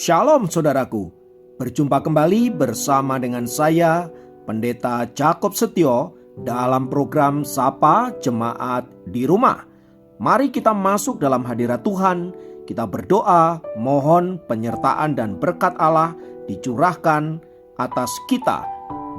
Shalom saudaraku, berjumpa kembali bersama dengan saya Pendeta Jakob Setio dalam program Sapa Jemaat di Rumah. Mari kita masuk dalam hadirat Tuhan, kita berdoa, mohon penyertaan dan berkat Allah dicurahkan atas kita.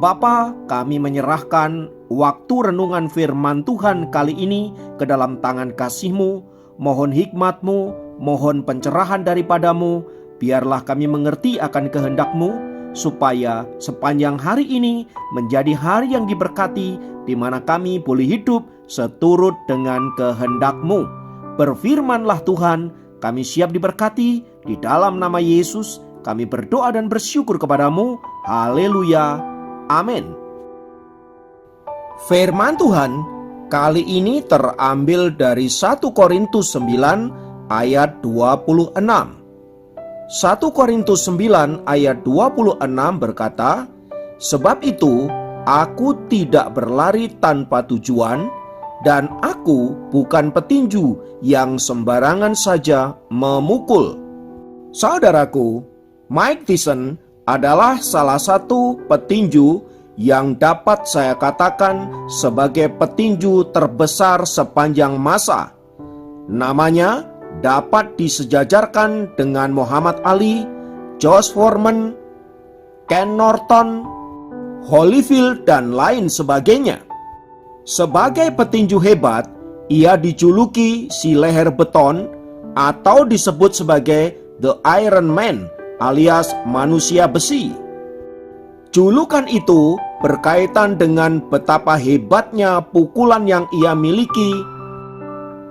Bapa, kami menyerahkan waktu renungan firman Tuhan kali ini ke dalam tangan kasih-Mu. Mohon hikmat-Mu, mohon pencerahan daripadamu. Biarlah kami mengerti akan kehendak-Mu, supaya sepanjang hari ini menjadi hari yang diberkati, di mana kami boleh hidup seturut dengan kehendak-Mu. Berfirmanlah Tuhan, kami siap diberkati. Di dalam nama Yesus kami berdoa dan bersyukur kepadamu. Haleluya, amin. Firman Tuhan kali ini terambil dari 1 Korintus 9 ayat 26. 1 Korintus 9 ayat 26 berkata, "Sebab itu aku tidak berlari tanpa tujuan, dan aku bukan petinju yang sembarangan saja memukul." Saudaraku, Mike Tyson adalah salah satu petinju yang dapat saya katakan sebagai petinju terbesar sepanjang masa. Namanya dapat disejajarkan dengan Muhammad Ali, Josh Foreman, Ken Norton, Holyfield, dan lain sebagainya. Sebagai petinju hebat, ia dijuluki si leher beton atau disebut sebagai The Iron Man alias manusia besi. Julukan itu berkaitan dengan betapa hebatnya pukulan yang ia miliki,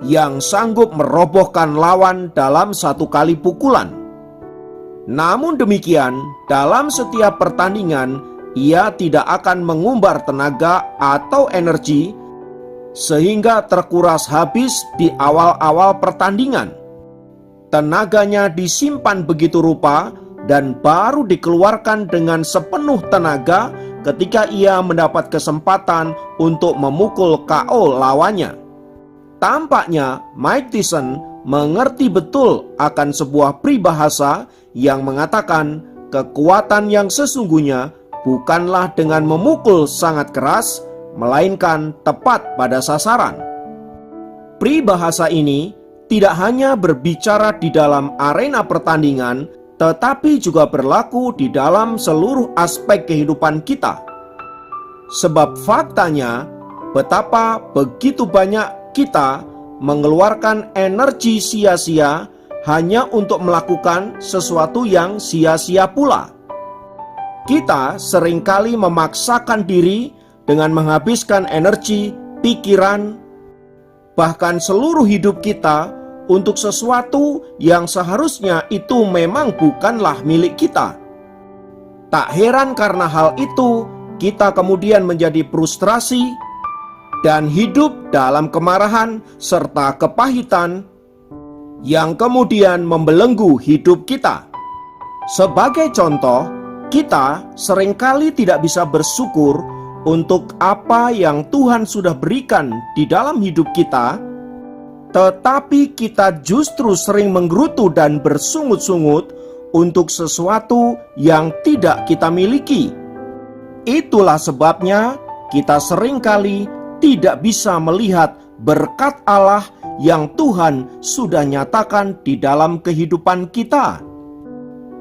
yang sanggup merobohkan lawan dalam satu kali pukulan. Namun demikian, dalam setiap pertandingan, ia tidak akan mengumbar tenaga atau energi sehingga terkuras habis di awal-awal pertandingan. Tenaganya disimpan begitu rupa dan baru dikeluarkan dengan sepenuh tenaga ketika ia mendapat kesempatan untuk memukul KO lawannya. Tampaknya Mike Tyson mengerti betul akan sebuah peribahasa yang mengatakan kekuatan yang sesungguhnya bukanlah dengan memukul sangat keras, melainkan tepat pada sasaran. Peribahasa ini tidak hanya berbicara di dalam arena pertandingan, tetapi juga berlaku di dalam seluruh aspek kehidupan kita. Sebab faktanya, betapa begitu banyak kita mengeluarkan energi sia-sia hanya untuk melakukan sesuatu yang sia-sia pula. Kita seringkali memaksakan diri dengan menghabiskan energi, pikiran, bahkan seluruh hidup kita untuk sesuatu yang seharusnya itu memang bukanlah milik kita. Tak heran karena hal itu, kita kemudian menjadi frustrasi dan hidup dalam kemarahan serta kepahitan yang kemudian membelenggu hidup kita. Sebagai contoh, kita seringkali tidak bisa bersyukur untuk apa yang Tuhan sudah berikan di dalam hidup kita, tetapi kita justru sering menggerutu dan bersungut-sungut untuk sesuatu yang tidak kita miliki. Itulah sebabnya kita seringkali tidak bisa melihat berkat Allah yang Tuhan sudah nyatakan di dalam kehidupan kita.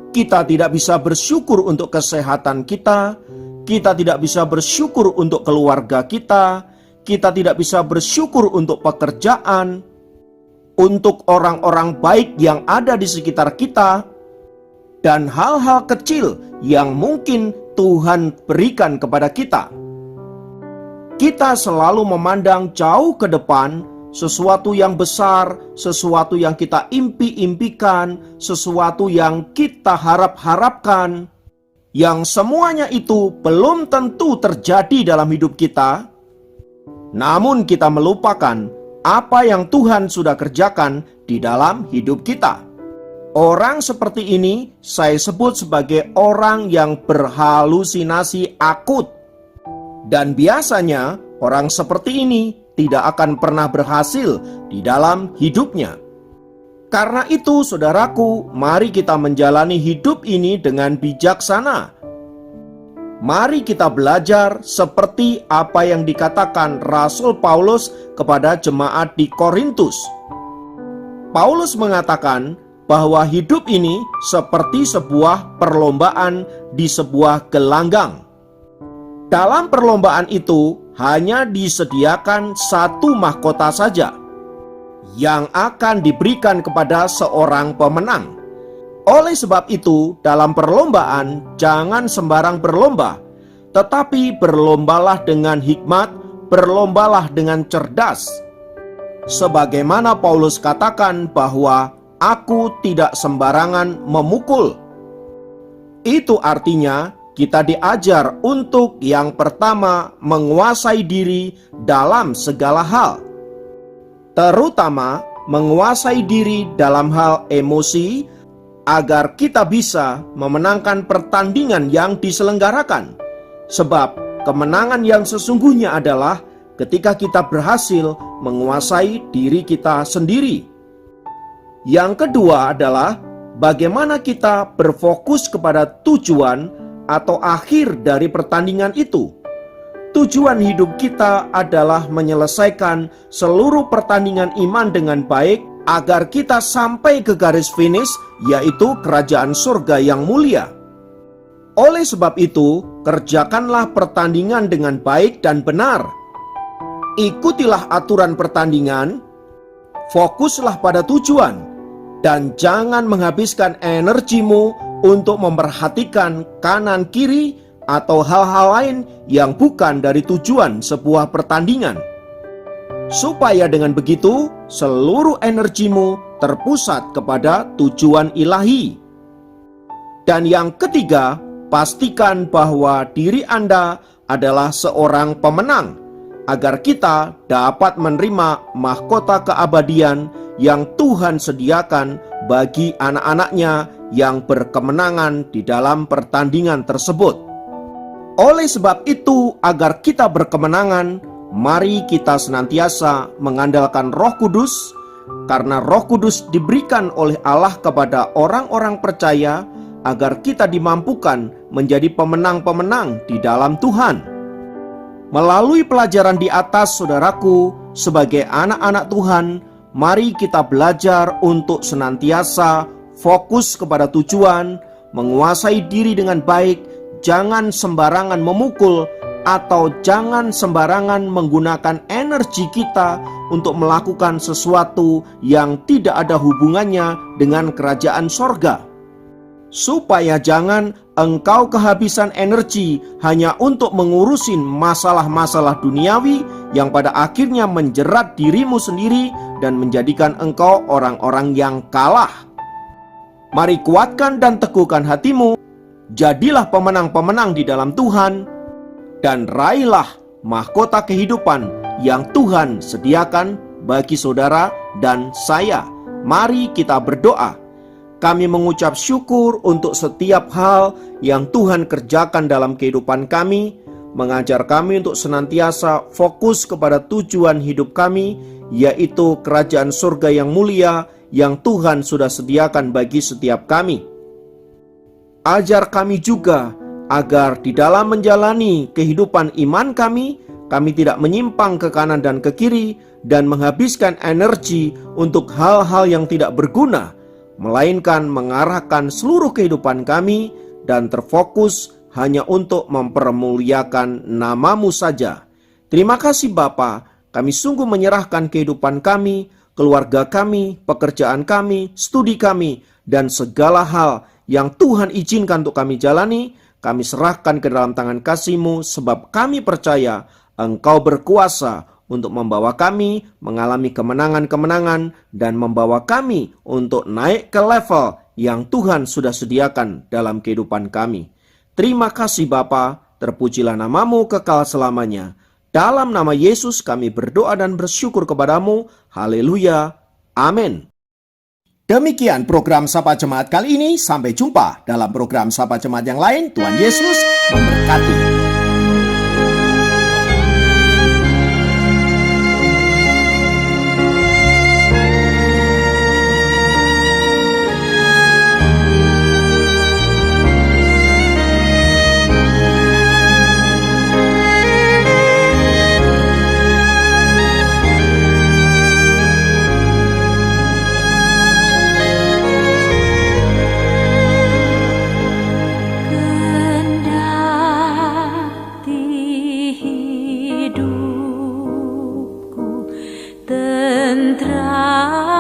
Kita tidak bisa bersyukur untuk kesehatan kita, kita tidak bisa bersyukur untuk keluarga kita tidak bisa bersyukur untuk pekerjaan, untuk orang-orang baik yang ada di sekitar kita, dan hal-hal kecil yang mungkin Tuhan berikan kepada kita. Kita selalu memandang jauh ke depan, sesuatu yang besar, sesuatu yang kita impi-impikan, sesuatu yang kita harap-harapkan, yang semuanya itu belum tentu terjadi dalam hidup kita. Namun kita melupakan apa yang Tuhan sudah kerjakan di dalam hidup kita. Orang seperti ini saya sebut sebagai orang yang berhalusinasi akut. Dan biasanya orang seperti ini tidak akan pernah berhasil di dalam hidupnya. Karena itu, saudaraku, mari kita menjalani hidup ini dengan bijaksana. Mari kita belajar seperti apa yang dikatakan Rasul Paulus kepada jemaat di Korintus. Paulus mengatakan bahwa hidup ini seperti sebuah perlombaan di sebuah gelanggang. Dalam perlombaan itu hanya disediakan satu mahkota saja yang akan diberikan kepada seorang pemenang. Oleh sebab itu, dalam perlombaan jangan sembarang berlomba, tetapi berlombalah dengan hikmat, berlombalah dengan cerdas. Sebagaimana Paulus katakan bahwa aku tidak sembarangan memukul. Itu artinya kita diajar untuk yang pertama menguasai diri dalam segala hal, terutama menguasai diri dalam hal emosi, agar kita bisa memenangkan pertandingan yang diselenggarakan. Sebab kemenangan yang sesungguhnya adalah ketika kita berhasil menguasai diri kita sendiri. Yang kedua adalah bagaimana kita berfokus kepada tujuan atau akhir dari pertandingan itu. Tujuan hidup kita adalah menyelesaikan seluruh pertandingan iman dengan baik agar kita sampai ke garis finish, yaitu kerajaan surga yang mulia. Oleh sebab itu, kerjakanlah pertandingan dengan baik dan benar. Ikutilah aturan pertandingan, fokuslah pada tujuan, dan jangan menghabiskan energimu untuk memperhatikan kanan kiri atau hal-hal lain yang bukan dari tujuan sebuah pertandingan. Supaya dengan begitu, seluruh energimu terpusat kepada tujuan ilahi. Dan yang ketiga, pastikan bahwa diri Anda adalah seorang pemenang, agar kita dapat menerima mahkota keabadian yang Tuhan sediakan bagi anak-anaknya yang berkemenangan di dalam pertandingan tersebut. Oleh sebab itu, agar kita berkemenangan, mari kita senantiasa mengandalkan Roh Kudus, karena Roh Kudus diberikan oleh Allah kepada orang-orang percaya agar kita dimampukan menjadi pemenang-pemenang di dalam Tuhan. Melalui pelajaran di atas, saudaraku, sebagai anak-anak Tuhan, mari kita belajar untuk senantiasa fokus kepada tujuan, menguasai diri dengan baik, jangan sembarangan memukul, atau jangan sembarangan menggunakan energi kita untuk melakukan sesuatu yang tidak ada hubungannya dengan kerajaan sorga. Supaya jangan engkau kehabisan energi hanya untuk mengurusin masalah-masalah duniawi yang pada akhirnya menjerat dirimu sendiri dan menjadikan engkau orang-orang yang kalah. Mari kuatkan dan teguhkan hatimu, jadilah pemenang-pemenang di dalam Tuhan, dan raihlah mahkota kehidupan yang Tuhan sediakan bagi saudara dan saya. Mari kita berdoa. Kami mengucap syukur untuk setiap hal yang Tuhan kerjakan dalam kehidupan kami, mengajar kami untuk senantiasa fokus kepada tujuan hidup kami, yaitu kerajaan surga yang mulia yang Tuhan sudah sediakan bagi setiap kami. Ajar kami juga agar di dalam menjalani kehidupan iman kami tidak menyimpang ke kanan dan ke kiri dan menghabiskan energi untuk hal-hal yang tidak berguna, melainkan mengarahkan seluruh kehidupan kami dan terfokus hanya untuk mempermuliakan nama-Mu saja. Terima kasih Bapa, kami sungguh menyerahkan kehidupan kami, keluarga kami, pekerjaan kami, studi kami, dan segala hal yang Tuhan izinkan untuk kami jalani, kami serahkan ke dalam tangan kasih-Mu, sebab kami percaya Engkau berkuasa untuk membawa kami mengalami kemenangan-kemenangan dan membawa kami untuk naik ke level yang Tuhan sudah sediakan dalam kehidupan kami. Terima kasih Bapa, terpujilah nama-Mu kekal selamanya. Dalam nama Yesus kami berdoa dan bersyukur kepadamu. Haleluya. Amin. Demikian program Sapa Jemaat kali ini. Sampai jumpa dalam program Sapa Jemaat yang lain. Tuhan Yesus memberkati. tentram.